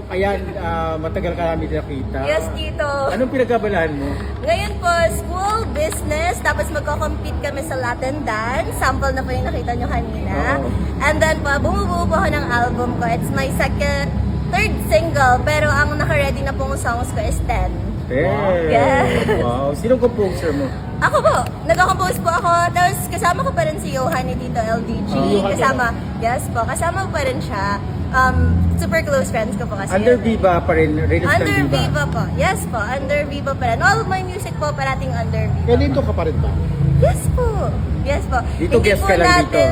ayan, matagal ka namin nakita. Yes, Tito. Anong pinagkabalahan mo? Ngayon po, school, business, tapos magko-compete kami sa Latin dance. Sample na po yung nakita nyo kanina. Oo. And then po, bumubuo po ako ng album ko. It's my third single, pero ang naka-ready na pong songs ko is 10. Yes. Wow. Sinong composer mo? Ako po, nag-compose po ako, tapos kasama ko pa rin si Johan ni Tito LDG. Yes po, kasama ko pa rin siya. Super close friends ko po kasi. Under Viva pa rin, release ng Under Viva. Viva po. Yes po, Under Viva pa rin. All of my music po parating Under Viva. Eh, dito ka pa rin ba? Yes po. Yes po. Dito Hindi guest po ka lang natin...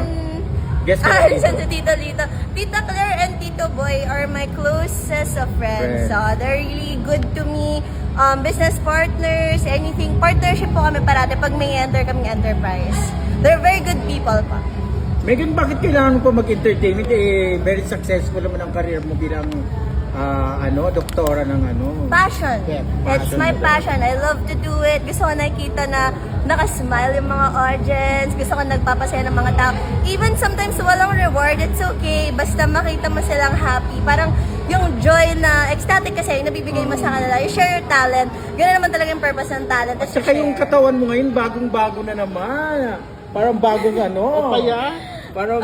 Guest ka lang dito. Listen to Tito Lito. Tita Claire and Tito Boy are my closest of friends. So, they're really good to me. Business partners, anything. Partnership po kami parati pag may enter kaming enterprise. They're very good people pa. Megan, bakit kailangan mo pa mag-entertainment? Eh, very successful naman ang career mo bilang doktora ng Passion. Yeah, It's my passion. I love to do it. Gusto ko nakikita na nakasmile yung mga audience. Gusto ko nagpapasaya ng mga tao. Even sometimes walang reward, it's okay. Basta makita mo silang happy. Parang yung joy na ecstatic kasi yung nabibigay mo sa kanila. You share your talent. Ganun naman talaga yung purpose ng talent. At saka yung katawan mo ngayon, bagong-bago na naman. Parang bagong Paya? Parang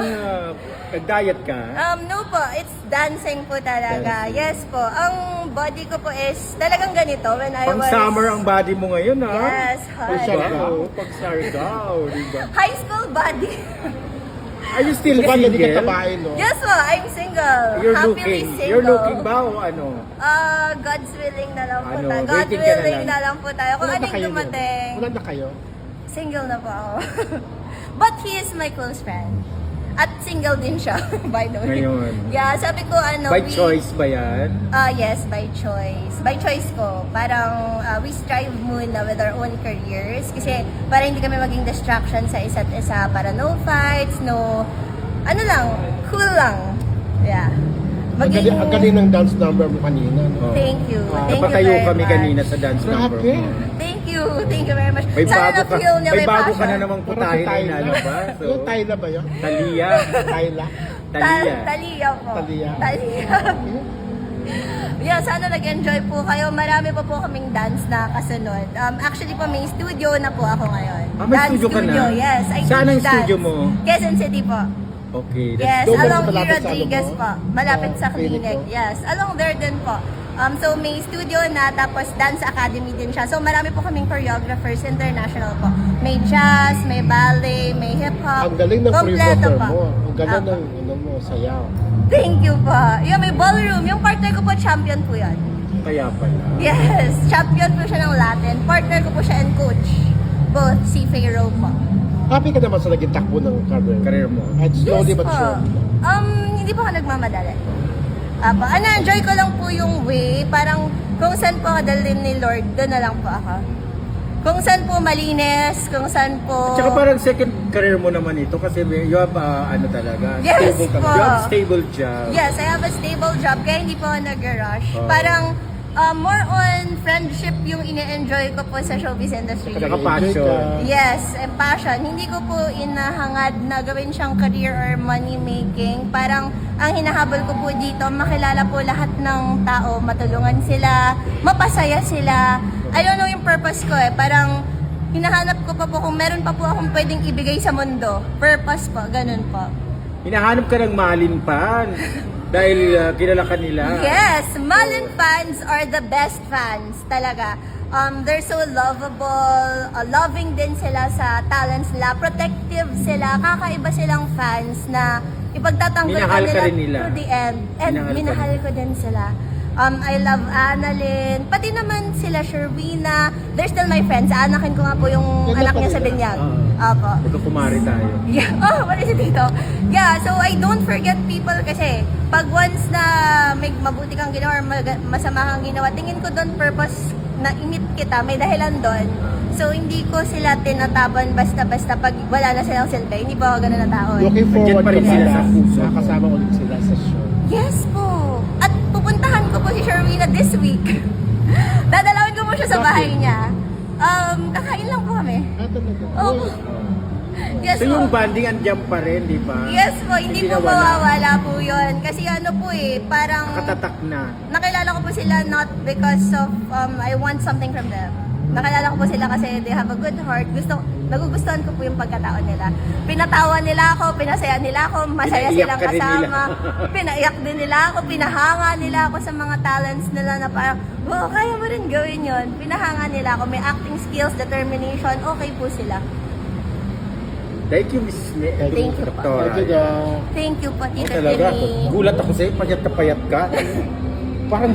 nag-diet ka. No po, it's dancing po talaga. Dancing. Yes po. Ang body ko po is talagang ganito when I Pang was... summer ang body mo ngayon, ha? Yes, Pag hot. Siargao, pag Siargao, diba? High school body. Are you still Diba, hindi ka single? tabain, no? Yes po, I'm single. You're Happily looking. single. You're looking ba o ano? God's willing na lang po Ano, tayo. God waiting ka na willing lang. na lang po tayo. Kung Wala ano na kayo yung dumating. Wala na kayo? Single na po ako. But he is my close friend. At single din siya, by the way. Ngayon. Yeah, sabi ko By choice ba yan? Yes, by choice. By choice ko. Parang we strive muna with our own careers. Kasi para hindi kami maging distraction sa isa't isa. Para no fights, no... Ano lang, cool lang. Yeah. Ang galing ng dance number mo kanina, no? Thank you. Thank you Napatayo very kami much. kanina sa dance number Grabe. mo. Thank you. Thank you very much. May Sana bago ka, na-feel niya may bago ka passion. na namang Parang putahin si na Tyla. inalabas. So, Yung Tyla ba yun? Talia. Tyla? Talia. Talia po. Talia. Yeah, sana nag-enjoy po kayo. Marami pa po kaming dance na kasunod. Actually po, may studio na po ako ngayon. May Dance studio ka na? Yes. I Saan ang teach dance. studio mo? Quezon City po. Okay. Yes, Doon ba along E. malapit sa Rodriguez ano mo? po. Malapit sa Clinic clinic. po? Yes, along there din po. So may studio na, tapos dance academy din siya. So marami po kaming choreographers, international po. May jazz, may ballet, may hip-hop. Ang galing ng Kompleto choreographer po. mo. Ang galing Apo. ng sayaw. Thank you po. Yung may ballroom, yung partner ko po, champion po yan. Kaya pala. Yes, champion po siya ng Latin. Partner ko po siya and coach. Both si Pharaoh po. Happy ka naman sa naging takbo ng Career mo. At slowly Yes but po. surely. Hindi po ako nagmamadali. Enjoy ko lang po yung way. Parang kung saan po ako dalhin ni Lord, doon na lang po ako. Kung saan po malinis, kung saan po... Tsaka parang second career mo naman ito kasi you have talaga. Yes stable po. You have stable job. Yes, I have a stable job kaya hindi po ako nag-rush. Oh. Parang more on friendship yung ine-enjoy ko po sa showbiz industry. Tsaka passion. Yes, and passion. Hindi ko po inahangad na gawin siyang career or money making. Parang ang hinahabol ko po dito, makilala po lahat ng tao, matulungan sila, mapasaya sila. I don't know yung purpose ko parang hinahanap ko pa po kung meron pa po akong pwedeng ibigay sa mundo. Purpose po, ganun po. Hinahanap ka ng Malin Pan dahil kilala ka nila. Yes, Malin fans are the best fans talaga. They're so lovable, loving din sila sa talents nila, protective sila, kakaiba silang fans na ipagtatanggol Minahal ka nila rin nila. to the end. And Minahal ka minahal ko din sila. I love Annalyn, pati naman sila Sherwina. They're still my friends. Aanakin ko nga po yung Ganda anak niya pa sa nila. Binyag. Oo. Opo. Magkakumari tayo. Yeah. Oh, what is it dito? Yeah, so I don't forget people kasi pag once na may mabuti kang ginawa or masama kang ginawa, tingin ko doon purpose na imit kita, may dahilan doon. So hindi ko sila tinataban basta-basta pag wala na silang silbi. Hindi po ako ganun na tao. Looking Nandiyan forward pa rin ka sila pala sa puso. nakasama ulit sila sa show. Yes po. At pupuntahan ko po si Sherwina this week. Dadalawin ko po siya sa bahay niya. Kakain lang po kami. Ah, talaga? Oh. Yes So po. yung banding andyan pa rin, di ba? Yes po, hindi po nawala. mawawala po yun. Kasi ano po parang Nakatatak na. nakilala ko po sila not because of I want something from them. Nakilala ko po sila kasi they have a good heart. Nagugustuhan ko po yung pagkatao nila. Pinatawa nila ako, pinasaya nila ako, masaya Pinaiyak silang ka rin kasama. nila. Pinaiyak din nila ako, pinahanga nila ako sa mga talents nila na parang, wow, kaya mo rin gawin yun. Pinahanga nila ako, may acting skills, determination, okay po sila. Thank you, Mrs. Thank you po. Doktora. Thank you, Doc. Thank you po, Oh, Tita talaga. Timmy. Gulat ako sa'yo, payat na payat ka. Parang